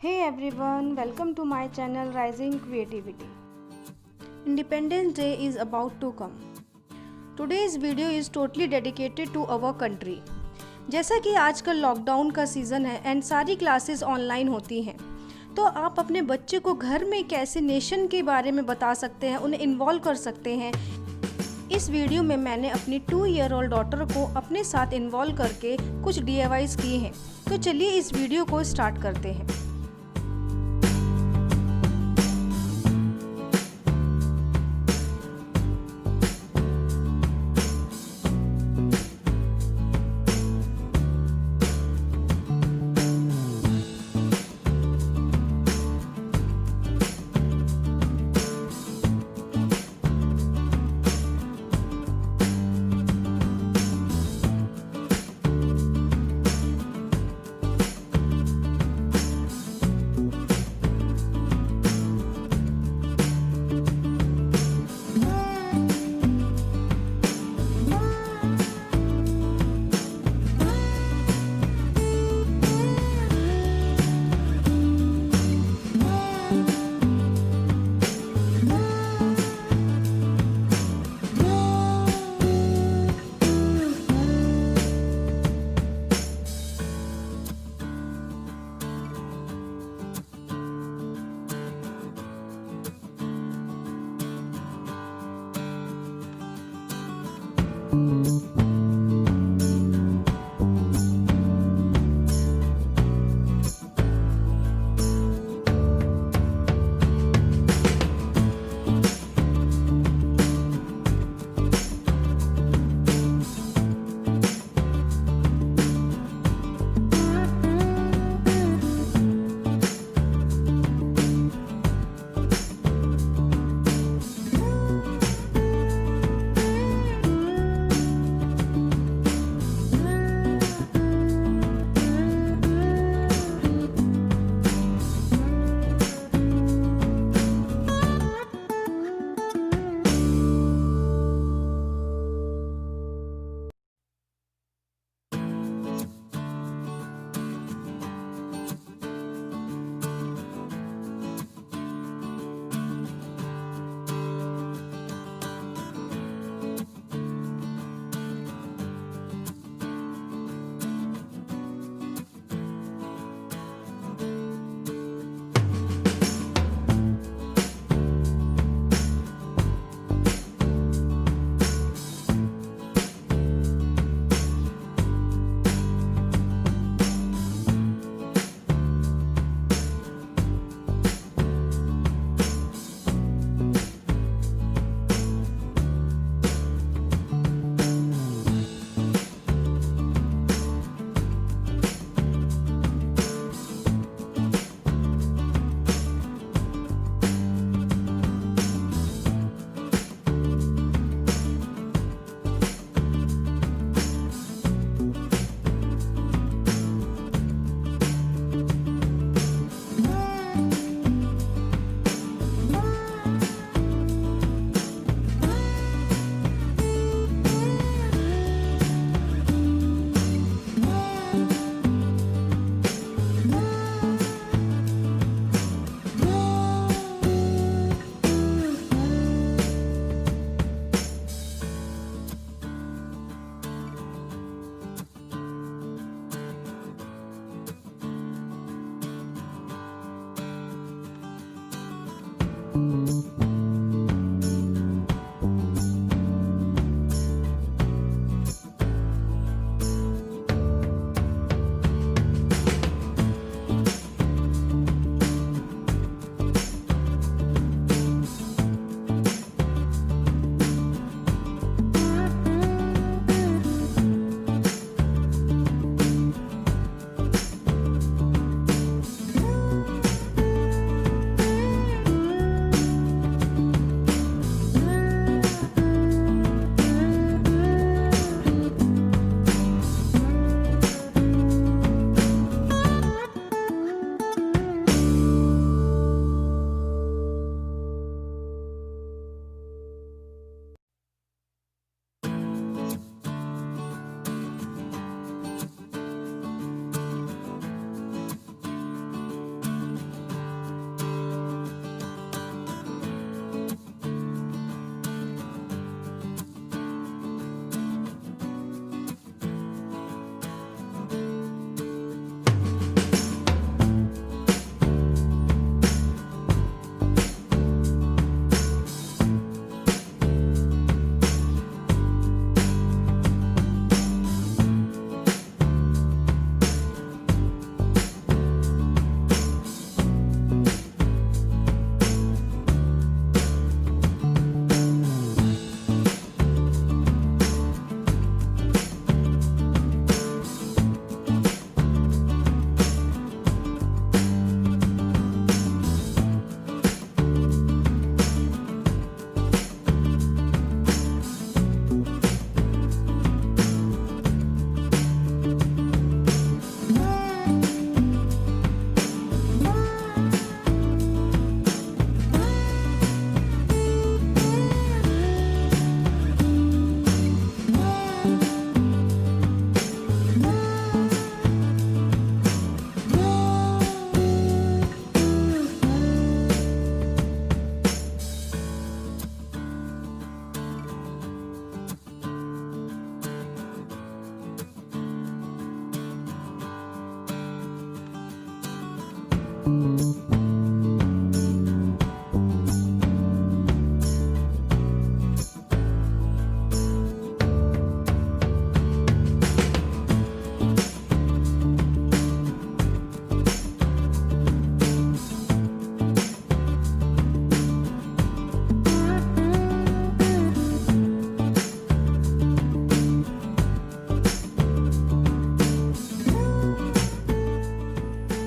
Hey everyone, welcome to my channel Rising Creativity. Independence Day is about to come. Today's video is totally dedicated to our country. जैसा कि आजकल lockdown का season है and सारी classes online होती हैं, तो आप अपने बच्चे को घर में कैसे नेशन के बारे में बता सकते हैं, उन्हें इन्वॉल्व कर सकते हैं। इस वीडियो में मैंने अपनी 2-year-old डॉटर को अपने साथ इन्वॉल्व करके कुछ DIYs किए हैं। तो चलिए इस वीडियो को स्टार्ट करते हैं।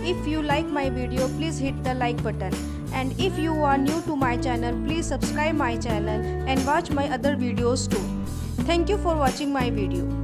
If you like my video, please hit the like button, and if you are new to my channel, please subscribe my channel and watch my other videos too. Thank you for watching my video.